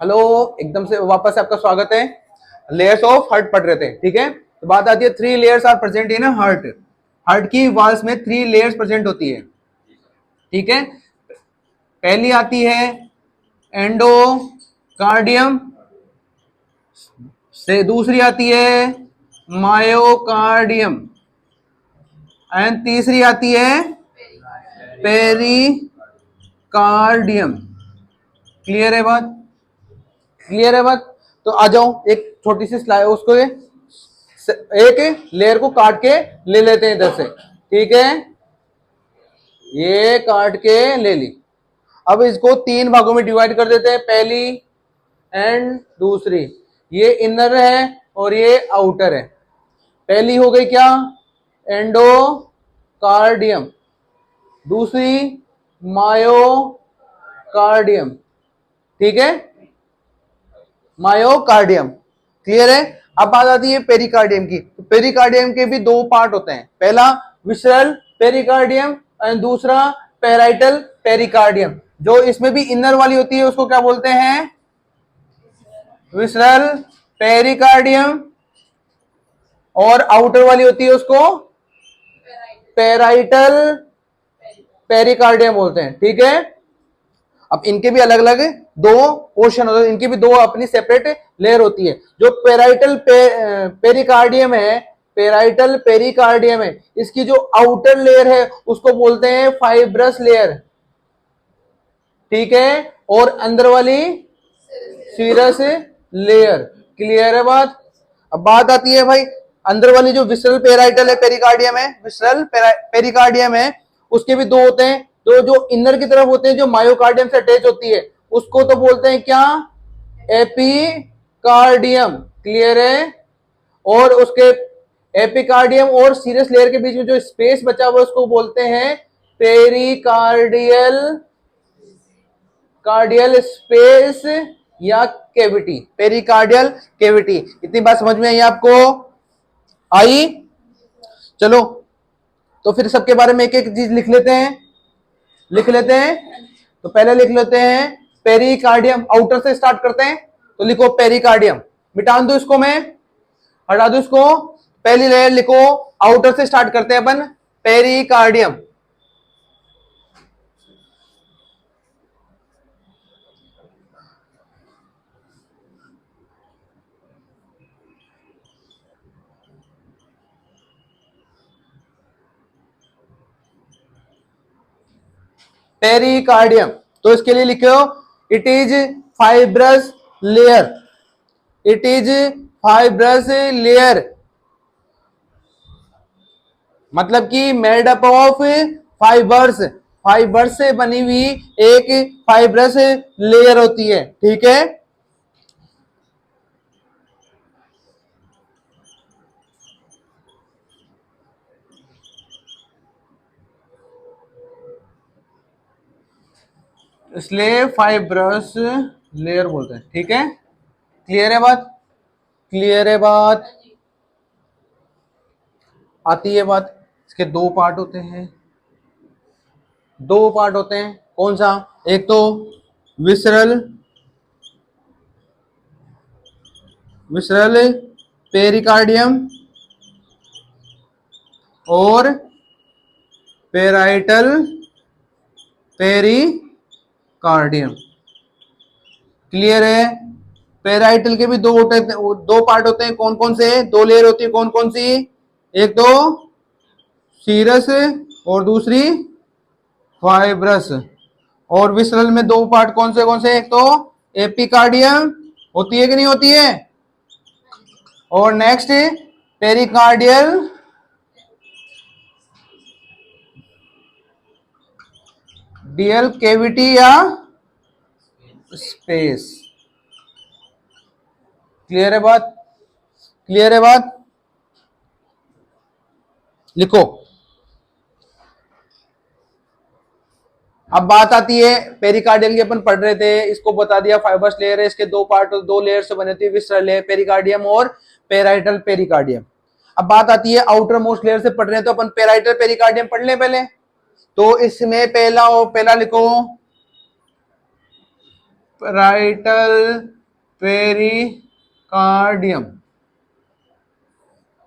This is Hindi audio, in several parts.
हेलो, एकदम से वापस से आपका स्वागत है। लेयर्स ऑफ हार्ट पढ़ रहे थे, ठीक है। तो बात आती है 3 layers are present in heart. Heart की वॉल्स में 3 लेयर्स प्रेजेंट होती है, ठीक है। पहली आती है एंडोकार्डियम, से दूसरी आती है मायोकार्डियम एंड तीसरी आती है पेरिकार्डियम। क्लियर है बात? क्लियर है बात? तो आ जाओ, एक छोटी सी स्लाइड, उसको एक लेयर को काट के ले लेते हैं इधर से, ठीक है। ये काट के ले ली। अब इसको 3 भागों में डिवाइड कर देते हैं, पहली एंड दूसरी। ये इनर है और ये आउटर है। पहली हो गई क्या? एंडोकार्डियम। दूसरी मायोकार्डियम, ठीक है, मायोकार्डियम। क्लियर है? अब बात आती है पेरिकार्डियम की। तो पेरिकार्डियम के भी 2 पार्ट होते हैं, पहला विसरल पेरिकार्डियम एंड दूसरा पेराइटल पेरिकार्डियम। जो इसमें भी इनर वाली होती है उसको क्या बोलते हैं? Visceral pericardium. और आउटर वाली होती है उसको पेराइटल पेरिकार्डियम बोलते हैं, ठीक है। अब इनके भी अलग अलग 2 पोर्शन होते हैं, इनकी भी 2 अपनी सेपरेट लेयर होती है। जो पेरिकार्डियम है, पेराइटल पेरिकार्डियम है, इसकी जो आउटर लेयर है उसको बोलते हैं फाइब्रस लेयर, ठीक है। और अंदर वाली सीरस लेयर। क्लियर है बात? अब बात आती है भाई, अंदर वाली जो विसरल पेराइटल है पेरिकार्डियम है, विसरल पेरिकार्डियम है, उसके भी 2 होते हैं। तो जो इनर की तरफ होते हैं, जो मायोकार्डियम से अटैच होती है, उसको तो बोलते हैं क्या? एपिकार्डियम। क्लियर है? और उसके एपिकार्डियम और सीरस लेयर के बीच में जो स्पेस बचा हुआ है उसको बोलते हैं पेरिकार्डियल कार्डियल स्पेस या कैविटी, पेरिकार्डियल कैविटी। इतनी बात समझ में आई आपको? आई? चलो, तो फिर सबके बारे में एक एक चीज लिख लेते हैं, लिख लेते हैं। तो पहले लिख लेते हैं पेरिकार्डियम, आउटर से स्टार्ट करते हैं। तो लिखो पेरिकार्डियम, मिटा दो इसको, मैं हटा दो इसको। पहली लेयर लिखो, आउटर से स्टार्ट करते हैं अपन, पेरिकार्डियम। पेरिकार्डियम, तो इसके लिए लिखो it is fibrous layer, it is fibrous layer, मतलब कि made up of fibres, fibres से बनी हुई एक फाइब्रस लेयर होती है, ठीक है। इसलिए फाइब्रस लेयर बोलते हैं, ठीक है। क्लियर है बात? क्लियर है बात? आती है बात? इसके 2 पार्ट होते हैं, 2 पार्ट होते हैं। कौन सा? एक तो विसरल, विसरल पेरिकार्डियम और पेराइटल पेरिकार्डियम। क्लियर है? पेराइटल के भी 2 होते हैं, 2 पार्ट होते हैं। कौन कौन से? 2 लेयर होती है, कौन कौन सी? एक तो सीरस और दूसरी फाइब्रस। और विसरल में 2 पार्ट कौन से? एक तो एपिकार्डियम होती है कि नहीं होती है, और नेक्स्ट पेरिकार्डियल डियल कैविटी या स्पेस। क्लियर है बात? क्लियर है बात? लिखो। अब बात आती है पेरिकार्डियल की, अपन पढ़ रहे थे, इसको बता दिया फाइबर्स लेयर है, इसके 2 पार्ट, 2 लेयर से बने थे, विसरल लेयर पेरिकार्डियम और पेराइटल पेरिकार्डियम। अब बात आती है आउटर मोस्ट लेयर से पढ़ रहे हैं, तो अपन पेराइटल पेरिकार्डियम पढ़ लें पहले। तो इसमें पहला लिखो पेराइटल पेरिकार्डियम,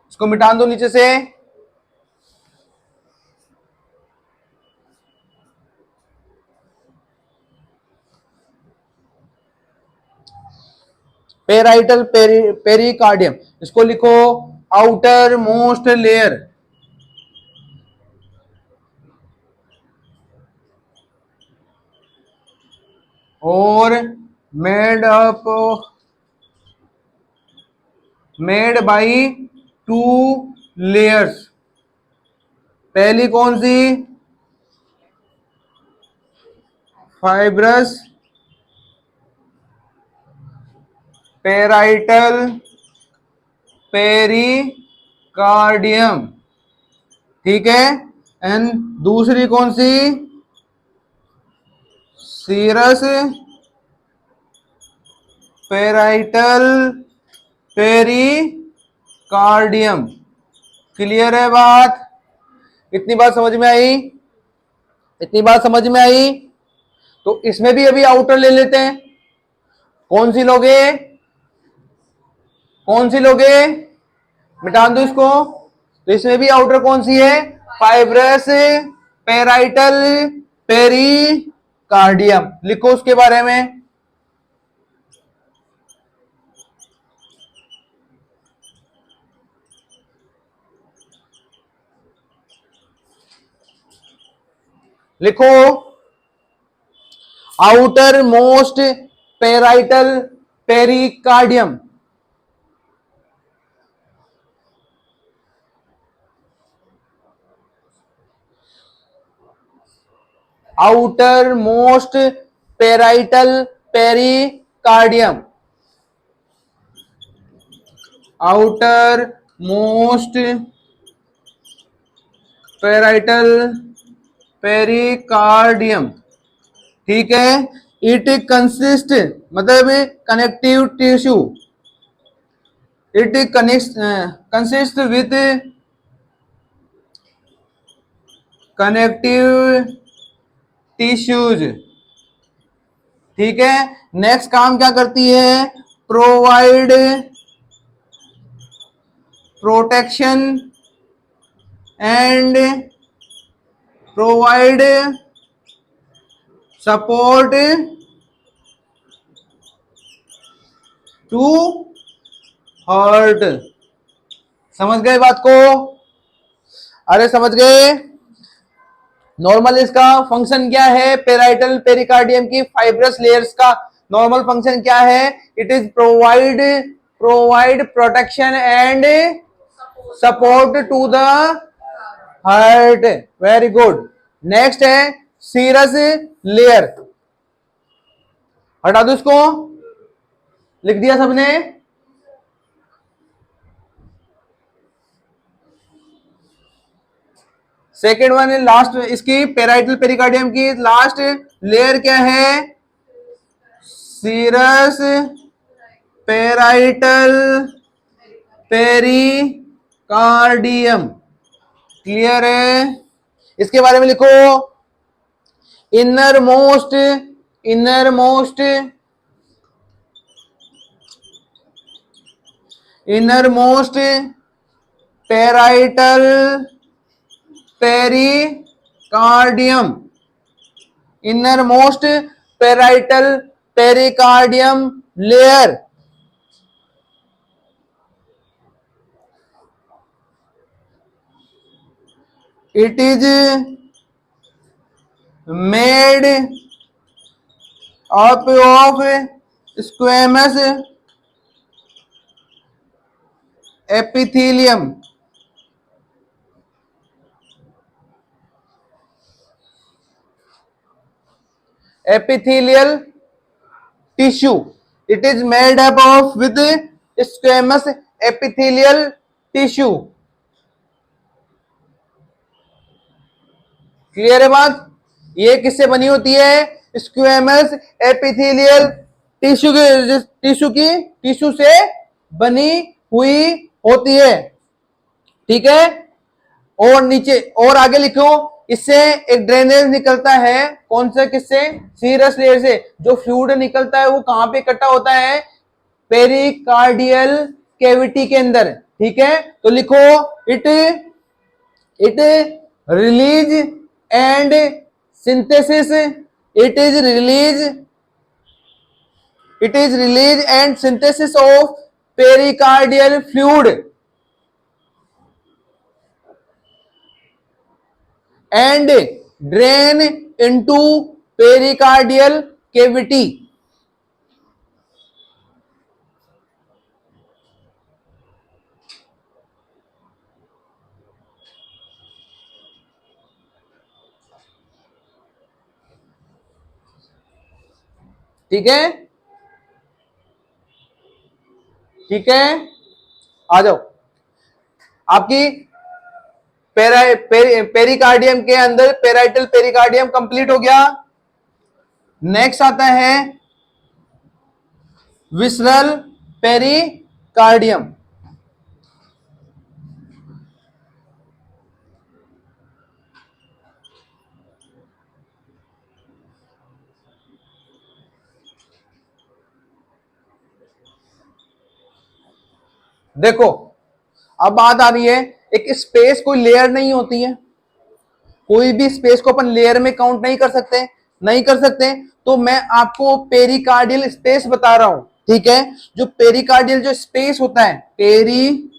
इसको मिटा दो नीचे से। पेराइटल पेरिकार्डियम, इसको लिखो आउटर मोस्ट लेयर, और मेड बाई 2 लेयर्स। पहली कौन सी? फाइब्रस पेराइटल पेरिकार्डियम, ठीक है। एंड दूसरी कौन सी? Serous parietal pericardium. क्लियर है बात? इतनी बात समझ में आई? इतनी बात समझ में आई? तो इसमें भी अभी आउटर ले लेते हैं। कौन सी लोगे? कौन सी लोगे? मिटा दो इसको। तो इसमें भी आउटर कौन सी है? Fibrous parietal pericardium. लिखो उसके बारे में। लिखो outermost parietal pericardium. Outermost parietal pericardium. Outermost parietal pericardium, ठीक है। इट कंसिस्ट मतलब connective tissue, it consist with connective tissues, ठीक है। नेक्स्ट काम क्या करती है? Provide protection and provide support to heart. समझ गए बात को? अरे समझ गए? नॉर्मल इसका फंक्शन क्या है? पेराइटल पेरिकार्डियम की फाइब्रस लेयर्स का नॉर्मल फंक्शन क्या है? It is provide protection and support to the heart. Very good. Next है सीरस लेयर। हटा दो इसको। लिख दिया सबने? सेकेंड वन है लास्ट, इसकी पेराइटल पेरिकार्डियम की लास्ट लेयर क्या है? Serous parietal pericardium. क्लियर है? इसके बारे में लिखो inner most parietal pericardium. Inner most parietal pericardium layer. It is made up of squamous epithelium. epithelial tissue. It is made up of with squamous epithelial tissue. Clear है बात? ये किससे बनी होती है? स्क्वेमस एपिथेलियल टिश्यू से बनी हुई होती है, ठीक है। और नीचे और आगे लिखो इससे एक ड्रेनेज निकलता है, कौन से, किससे, सीरस लेयर से। जो फ्लूइड निकलता है वो कहां पे इकट्ठा होता है, पेरिकार्डियल कैविटी के अंदर। ठीक है, तो लिखो it it release and synthesis, it is release and synthesis of pericardial fluid and drain into pericardial cavity। ठीक है, ठीक है, आ जाओ। आपकी पेरिकार्डियम के अंदर पेराइटल पेरिकार्डियम कंप्लीट हो गया। नेक्स्ट आता है विसरल पेरिकार्डियम। देखो अब बात आ रही है, एक स्पेस कोई लेयर नहीं होती है, कोई भी स्पेस को अपन लेयर में काउंट नहीं कर सकते, नहीं कर सकते। तो मैं आपको पेरिकार्डियल स्पेस बता रहा हूं। ठीक है, जो पेरिकार्डियल जो स्पेस होता है, पेरी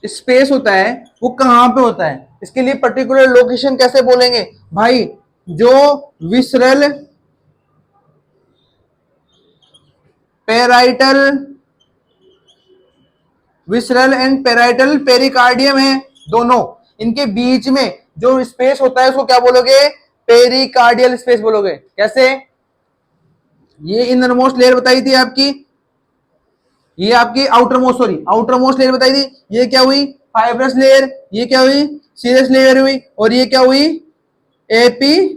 स्पेस होता है, वो कहां पे होता है, इसके लिए पर्टिकुलर लोकेशन कैसे बोलेंगे भाई, जो visceral parietal, visceral and parietal pericardium है, दोनों इनके बीच में जो स्पेस होता है उसको क्या बोलोगे, पेरिकार्डियल स्पेस बोलोगे। कैसे, ये इनरमोस्ट लेयर बताई थी आपकी, ये आपकी आउटर मोस्ट लेयर बताई थी, ये क्या हुई, फाइब्रस लेयर, ये क्या हुई, सीरस लेयर हुई, और ये क्या हुई, एपी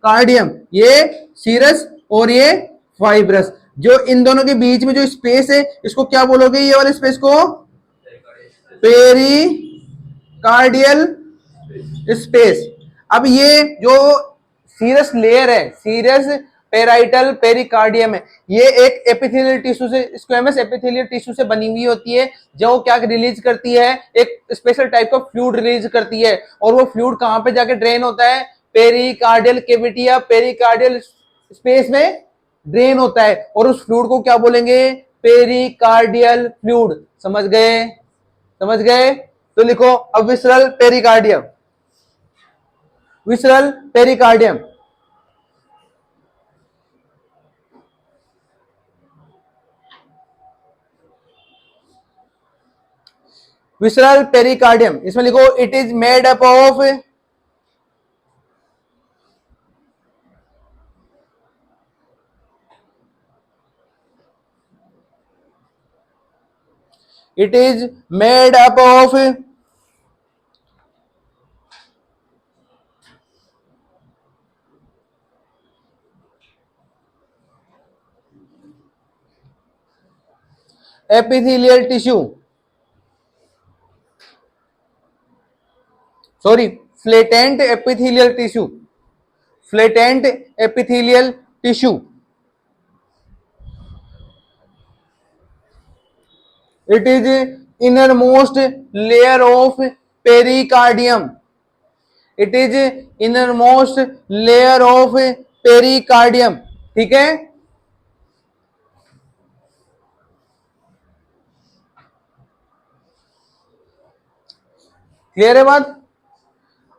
कार्डियम, ये सीरस और ये फाइब्रस। जो इन दोनों के बीच में जो स्पेस है इसको क्या बोलोगे, ये वाले स्पेस को पेरिकार्डियल स्पेस। अब ये जो सीरस लेयर है, सीरस पेराइटल पेरिकार्डियम है, ये एक एपिथेलियल टिश्यू से, स्क्वेमस एपिथेलियल टिश्यू से बनी हुई होती है, जो क्या रिलीज करती है, एक स्पेशल टाइप का फ्लूइड रिलीज करती है। और वो फ्लूइड कहां पे जाके ड्रेन होता है, पेरिकार्डियल कैविटी या पेरिकार्डियल स्पेस में ड्रेन होता है। और उस फ्लूइड को क्या बोलेंगे, पेरिकार्डियल फ्लूइड। समझ गए, समझ गए। तो लिखो अब visceral pericardium, visceral pericardium. Visceral pericardium, इसमें लिखो it is made up of it is made up of epithelial tissue, sorry, flattened epithelial tissue, flattened epithelial tissue। It is innermost layer of pericardium, it is innermost layer of pericardium। ठीक है, क्लियर है बात।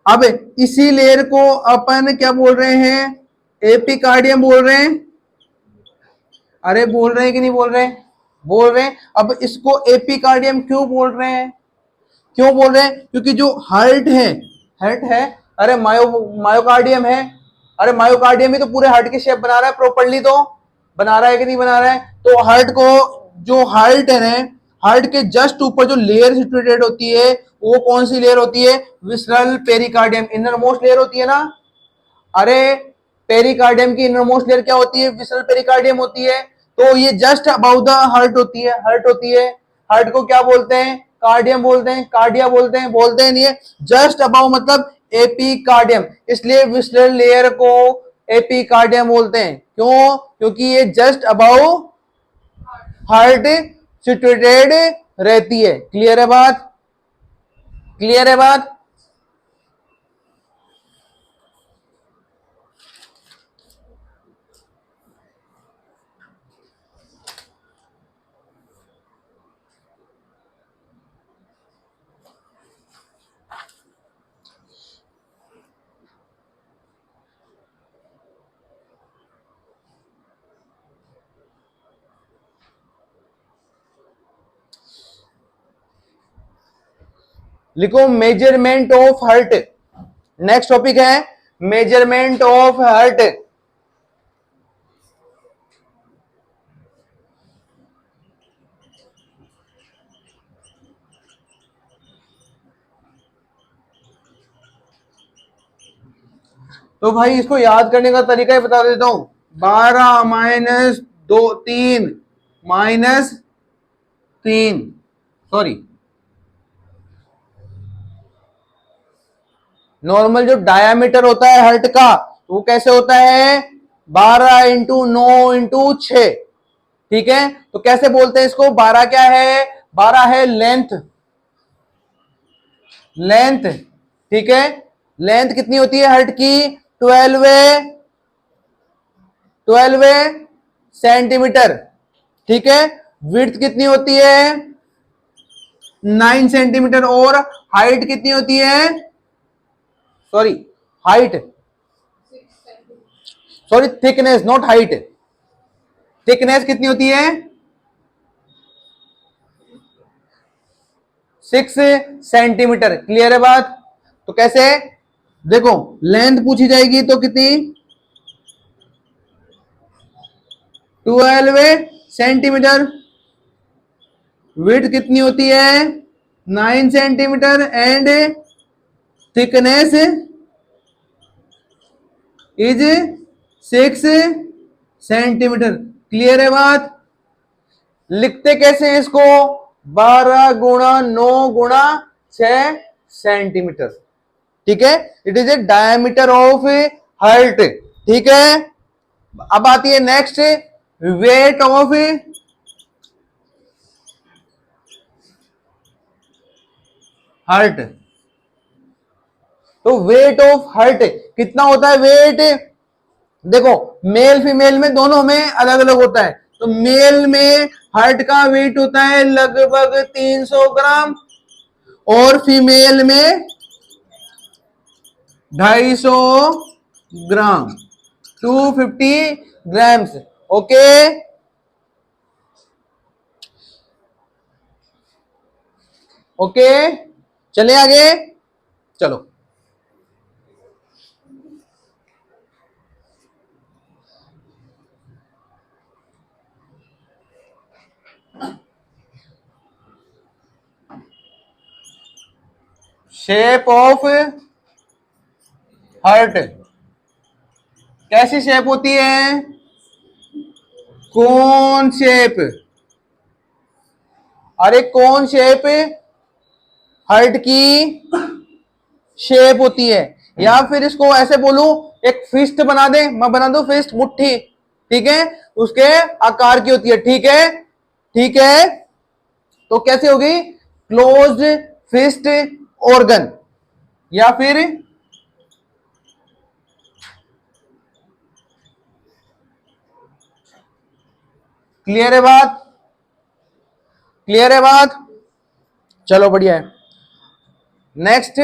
अब इसी लेयर को अपन क्या बोल रहे हैं, एपिकार्डियम बोल रहे हैं। अरे बोल रहे हैं कि नहीं बोल रहे हैं, बोल रहे हैं। अब इसको एपिकार्डियम क्यों बोल रहे हैं, क्यों बोल रहे हैं, क्योंकि जो हार्ट है, हार्ट है, अरे मायोकार्डियम है, अरे मायोकार्डियम ही तो पूरे हार्ट की शेप बना रहा है, प्रॉपर्ली तो बना रहा है कि नहीं बना रहा है। तो हार्ट को, जो हार्ट है ना, हार्ट के जस्ट ऊपर जो लेयर सिचुएटेड होती है वो कौन सी लेयर होती है, visceral pericardium, inner most layer होती है ना। अरे पेरिकार्डियम की इनर मोस्ट लेयर क्या होती है, विसरल पेरिकार्डियम होती है। तो ये जस्ट अबाउट द हार्ट होती है, हार्ट होती है। हार्ट को क्या बोलते हैं, कार्डियम बोलते हैं, कार्डिया बोलते हैं, बोलते हैं नहीं है। जस्ट अबाउ मतलब एपिकार्डियम, इसलिए विस्लर लेयर को एपिकार्डियम बोलते हैं। क्यों? क्योंकि ये जस्ट अबाउ हार्ट सिचुएटेड रहती है। क्लियर है बात? क्लियर है बात? लिखो measurement of heart. Next topic है मेजरमेंट ऑफ हार्ट। तो भाई इसको याद करने का तरीका ही बता देता हूं। 12 माइनस 3 माइनस 3, सॉरी, नॉर्मल जो डायामीटर होता है हार्ट का वो कैसे होता है? 12 इंटू 9 इंटू 6। ठीक है, तो कैसे बोलते हैं इसको? 12 क्या है? 12 है लेंथ, लेंथ। ठीक है, लेंथ कितनी होती है हार्ट की? 12 सेंटीमीटर। ठीक है, विड्थ कितनी होती है? 9 सेंटीमीटर। और हाइट कितनी होती है? Sorry, height, sorry, thickness, not height. Thickness कितनी होती है? 6 सेंटीमीटर। क्लियर है बात? तो कैसे? देखो, लेंथ पूछी जाएगी तो कितनी? 12 सेंटीमीटर। विड्थ कितनी होती है? 9 centimetre. And thickness is 6 centimetre. Clear है बात? लिखते कैसे हैं इसको? 12 गुणा 9 गुणा 6 सेंटीमीटर। ठीक है, it is a diameter of heart. ठीक है, अब आती है नेक्स्ट, वेट ऑफ हार्ट। तो वेट ऑफ हार्ट कितना होता है? वेट देखो, मेल फीमेल में दोनों में अलग अलग होता है। तो मेल में हार्ट का वेट होता है लगभग 300 ग्राम और फीमेल में 250 ग्राम, 250 ग्राम्स। ओके, ओके, चले आगे, चलो। शेप ऑफ हार्ट कैसी शेप होती है? कौन शेप। अरे कौन शेप हार्ट की शेप होती है। या फिर इसको ऐसे बोलूं, एक फिस्ट बना दे, मैं बना दूं फिस्ट, मुट्ठी। ठीक है, उसके आकार की होती है। ठीक है, ठीक है, तो कैसे होगी? Closed fist organ. या फिर क्लियर है बात? क्लियर है बात? चलो बढ़िया है। नेक्स्ट